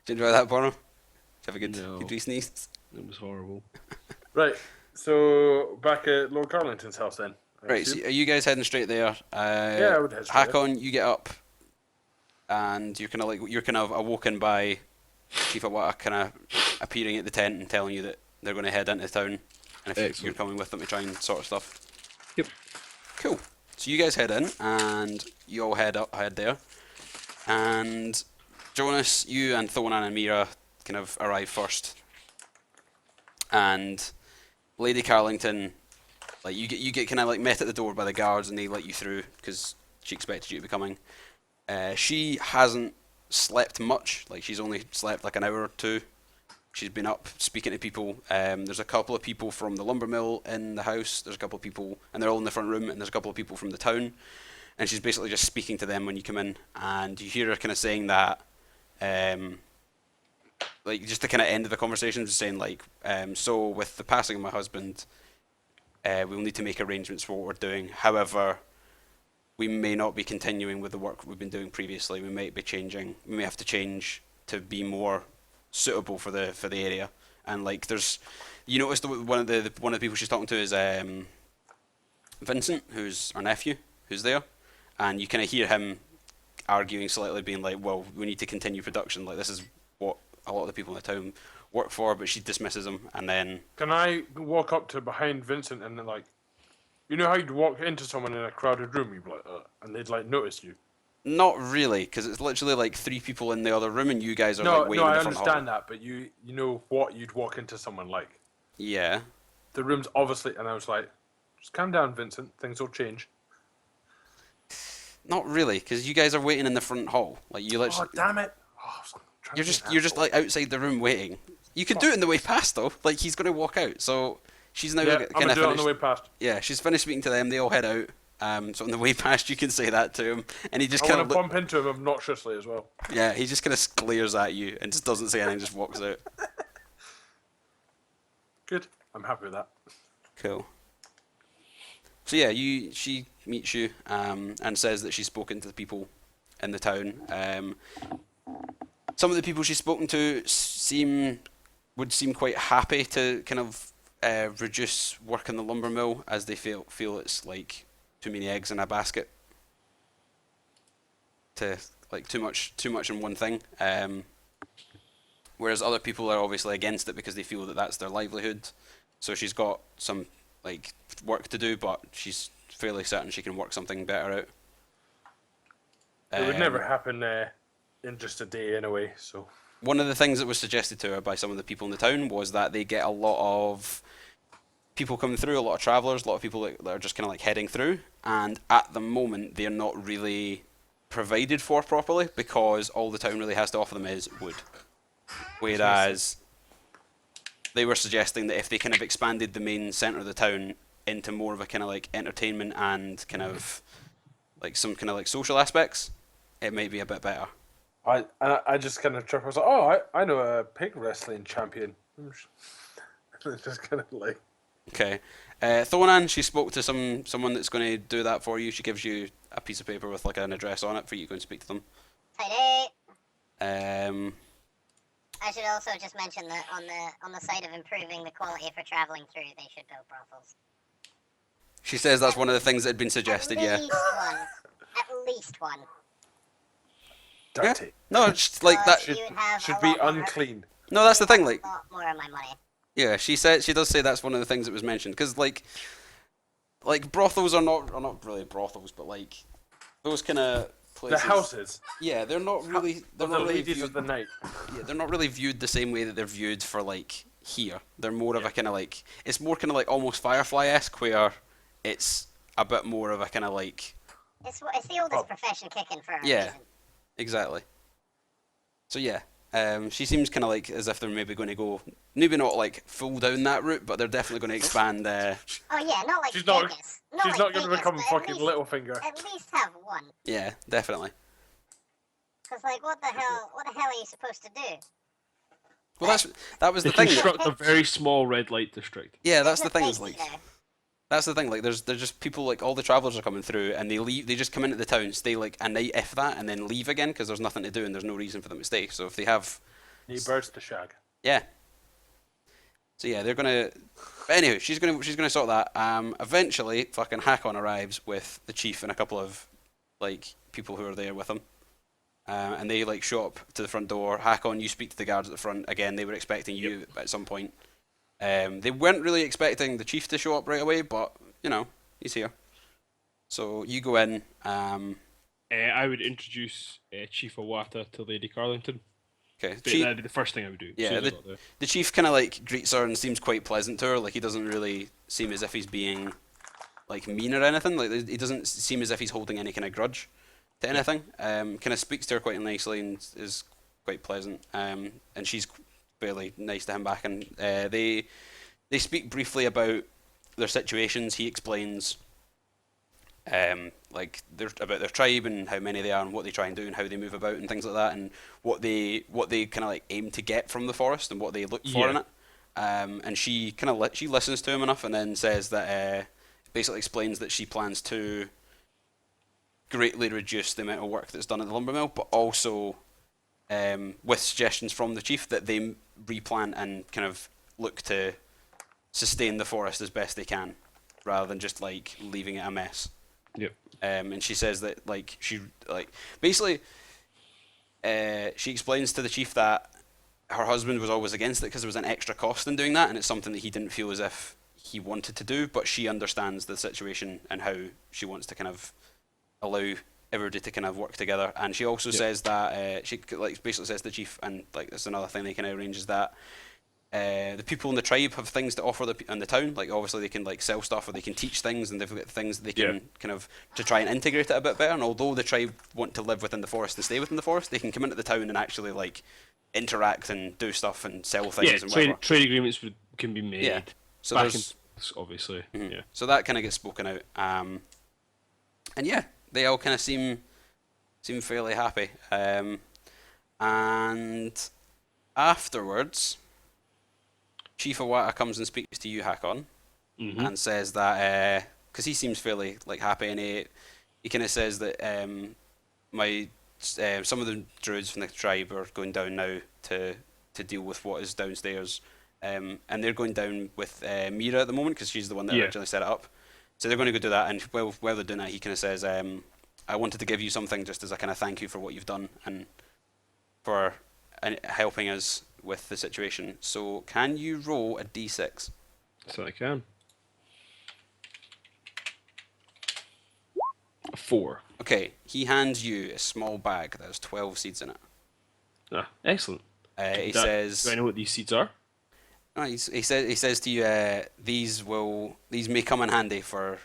you enjoy that, Bono? Did you have a good, No. good sneeze? It was horrible. Right. So back at Lord Karlington's house then. I Right, so assume? are you guys heading straight there? Yeah, I would head straight Hakon, you get up, and you're kind of awoken by Chief Awata kind of appearing at the tent and telling you that they're going to head into town, and if you're Excellent. coming with them to try and sort stuff. Yep. Cool. So you guys head in, and you all head there, and Jonas, you and Thonan and Mira kind of arrive first, and Lady Karlington, like you get kind of like met at the door by the guards, and they let you through because she expected you to be coming. She hasn't slept much. Like she's only slept like an hour or two. She's been up speaking to people. There's a couple of people from the lumber mill in the house. There's a couple of people, and they're all in the front room. And there's a couple of people from the town, and she's basically just speaking to them when you come in. And you hear her kind of saying that, like just the kind of end of the conversation, just saying like, so with the passing of my husband, we'll need to make arrangements for what we're doing. However, we may not be continuing with the work we've been doing previously. We might be changing. We may have to change to be more suitable for the area. And like, you notice one of the people she's talking to is Vincent, who's our nephew, who's there, and you kind of hear him arguing slightly, being like, "Well, we need to continue production. Like this is what a lot of the people in the town work for," but she dismisses him, and then Can I walk up to behind Vincent and then like, you know how you'd walk into someone in a crowded room, you'd be like, and they'd like notice you. not really, because it's literally like 3 people in the other room, and you guys are No, like waiting no, in I the front hall. understand that, but you know what you'd walk into someone like. Yeah. The room's obviously, and I was like, just calm down, Vincent. Things will change. Not really, because you guys are waiting in the front hall. Like you literally, Oh damn it! Oh, I was trying you're to be just an you're just asshole. like outside the room waiting. You can do it in the way past though. Like he's going to walk out, so she's now Yeah, I'm kind gonna of do it on finished. the way past. Yeah, she's finished speaking to them. They all head out. So on the way past, you can say that to him, and he just I kind want of to bump into him obnoxiously as well. yeah, he just kind of glares at you and just doesn't say anything, just walks out. Good. I'm happy with that. Cool. So yeah, she meets you and says that she's spoken to the people in the town. Some of the people she's spoken to would seem quite happy to kind of reduce work in the lumber mill, as they feel it's like too many eggs in a basket. To like too much in one thing. Whereas other people are obviously against it because they feel that that's their livelihood. So she's got some like work to do, but she's fairly certain she can work something better out. It would never happen in just a day anyway. So One of the things that was suggested to her by some of the people in the town was that they get a lot of people coming through, a lot of travellers, a lot of people that are just kind of like heading through, and at the moment they're not really provided for properly because all the town really has to offer them is wood. Whereas they were suggesting that if they kind of expanded the main centre of the town into more of a kind of like entertainment and kind of like some kind of like social aspects, it might be a bit better. I just kind of trip. I was like, oh, I know a pig wrestling champion. It's just kind of like. Okay. Thonan, she spoke to someone that's going to do that for you. She gives you a piece of paper with like an address on it for you to go and speak to them. Tidy. I should also just mention that on the side of improving the quality for traveling through, they should build brothels. She says that's one of the things that had been suggested, At yeah. least one. At least one. Dirty. No, it's like that. You'd have Should a be lot more- unclean. No, that's the thing. Like, A lot more of my money. yeah, she does say that's one of the things that was mentioned because like brothels are not really brothels, but like those kind of places. The houses. Yeah, they're not really. They're The not really ladies viewed, of the night. yeah, they're not really viewed the same way that they're viewed for like here. They're more of a kind of like. It's more kind of like almost Firefly-esque, where it's a bit more of a kind of like. It's the oldest profession kicking for a Yeah, reason. exactly. So yeah, she seems kind of like as if they're maybe going to go, maybe not like full down that route, but they're definitely going to expand. Oh yeah, not like She's not- Vegas. She's like not going to Vegas, become but fucking Littlefinger. At least have one. Yeah, definitely. Because like, what the hell are you supposed to do? Well, that was They the thing. construct a very small red light district. Yeah, that's There's the no thing. Is safety like. there. That's the thing. Like, there's just people like all the travelers are coming through, and they leave. They just come into the town, stay like a night if that, and then leave again because there's nothing to do and there's no reason for them to stay. So if they have, Need birds to shag. yeah. So yeah, they're gonna. But anyway, she's gonna sort that. Eventually, fucking Hakon arrives with the chief and a couple of like people who are there with him, and they like show up to the front door. Hakon, you speak to the guards at the front. Again, they were expecting you at some point. They weren't really expecting the chief to show up right away, but you know he's here. So you go in. I would introduce Chief Owata to Lady Karlington. Okay, That'd be the first thing I would do. Yeah, the chief kind of like greets her and seems quite pleasant to her. Like he doesn't really seem as if he's being like mean or anything. Like he doesn't seem as if he's holding any kind of grudge to anything. Kind of speaks to her quite nicely and is quite pleasant. And she's fairly nice to him back. And they speak briefly about their situations. He explains like about their tribe and how many they are and what they try and do and how they move about and things like that, and what they kind of like aim to get from the forest and what they look for in it. And she kind of she listens to him enough and then says that basically explains that she plans to greatly reduce the amount of work that's done at the lumber mill, but also with suggestions from the chief that they replant and kind of look to sustain the forest as best they can rather than just like leaving it a mess. Yep. And she says that like she basically she explains to the chief that her husband was always against it because there was an extra cost in doing that, and it's something that he didn't feel as if he wanted to do, but she understands the situation and how she wants to kind of allow everybody to kind of work together. And she also says that she like basically says to the chief, and like that's another thing they kind of arrange, is that the people in the tribe have things to offer in the town. Like obviously they can like sell stuff or they can teach things, and they've got things that they can kind of to try and integrate it a bit better. And although the tribe want to live within the forest and stay within the forest, they can come into the town and actually like interact and do stuff and sell things. And whatever. Trade agreements can be made. Yeah. So back there's obviously. Mm-hmm. Yeah. So that kind of gets spoken out. And yeah, they all kind of seem fairly happy. And afterwards, Chief Owata comes and speaks to you, Hakon, and says that because he seems fairly like happy, and he kind of says that some of the druids from the tribe are going down now to deal with what is downstairs, and they're going down with Mira at the moment because she's the one that originally set it up. So they're going to go do that, and while they're doing that, he kind of says, "I wanted to give you something just as a kind of thank you for what you've done and for helping us with the situation. So can you roll a d6? So I can. 4. Okay, he hands you a small bag that has 12 seeds in it. Ah, excellent. He says, "Do I know what these seeds are?" No, he says to you, these may come in handy for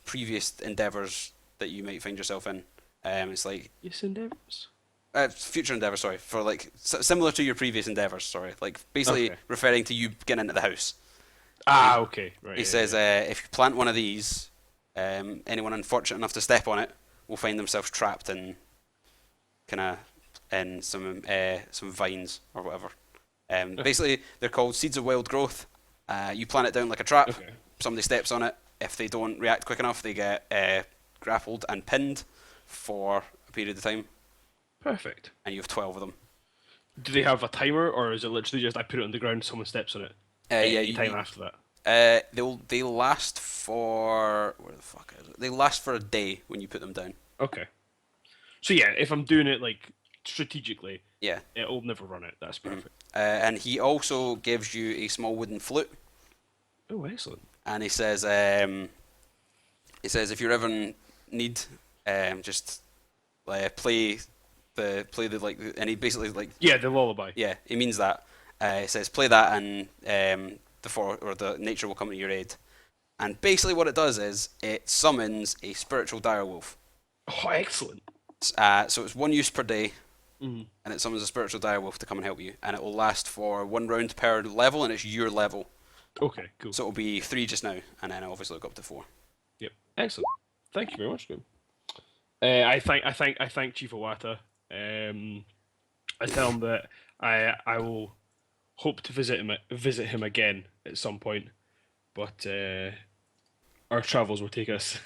previous endeavours that you might find yourself in. It's like Yes, endeavors. future endeavours, sorry, for like similar to your previous endeavours, sorry, like basically referring to you getting into the house. Okay, right. He says, if you plant one of these, anyone unfortunate enough to step on it will find themselves trapped in some vines or whatever. Basically, they're called seeds of wild growth. You plant it down like a trap. Okay. Somebody steps on it. If they don't react quick enough, they get grappled and pinned for a period of time. Perfect. And you have 12 of them. Do they have a timer, or is it literally just I put it on the ground, someone steps on it? Yeah, time after that. They last for where the fuck is it? They last for a day when you put them down. Okay. So yeah, if I'm doing it like strategically, Yeah. it'll never run out. That's perfect. And he also gives you a small wooden flute. Oh, excellent. And he says if you ever need, just play the like, and he basically like Yeah, the lullaby. yeah, he means that. He says play that, and the nature will come to your aid. And basically, what it does is it summons a spiritual direwolf. Oh, excellent. So it's 1 use per day, Mhm. and it summons a spiritual direwolf to come and help you, and it will last for 1 round per level, and it's your level. Okay, cool. So it'll be 3 just now, and then obviously it'll go up to 4. Yep, excellent. Thank you very much, Graham. I thank Chief Owata. I tell him that I will hope to visit him again at some point, but our travels will take us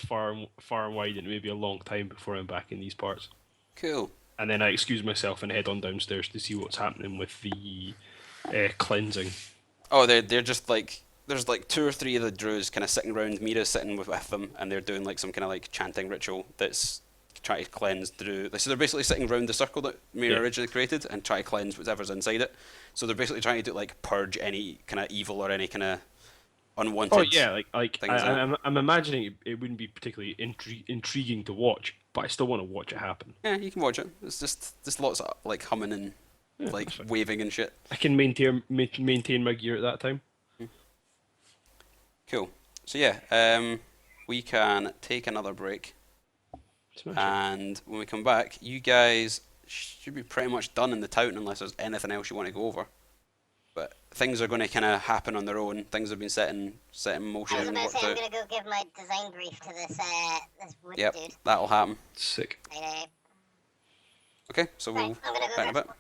far and wide, and maybe a long time before I'm back in these parts. Cool. And then I excuse myself and head on downstairs to see what's happening with the cleansing. Oh, they're just like, there's like 2 or 3 of the druids kind of sitting around. Mira's sitting with them, and they're doing like some kind of like chanting ritual that's trying to cleanse through. So they're basically sitting around the circle that Mira originally created and try to cleanse whatever's inside it. So they're basically trying to do like purge any kind of evil or any kind of unwanted. Oh yeah, like things I'm imagining it wouldn't be particularly intriguing to watch, but I still want to watch it happen. Yeah, you can watch it. It's just lots of like humming and like waving and shit. I can maintain my gear at that time. Cool. So yeah, we can take another break, and when we come back, you guys should be pretty much done in the town unless there's anything else you want to go over. But things are going to kind of happen on their own. Things have been set in motion. I was and about to worked say I'm out. gonna go give my design brief to this wood Yep, dude. that'll happen. Sick. Right, Okay, so we'll I'm gonna go back in a there. bit.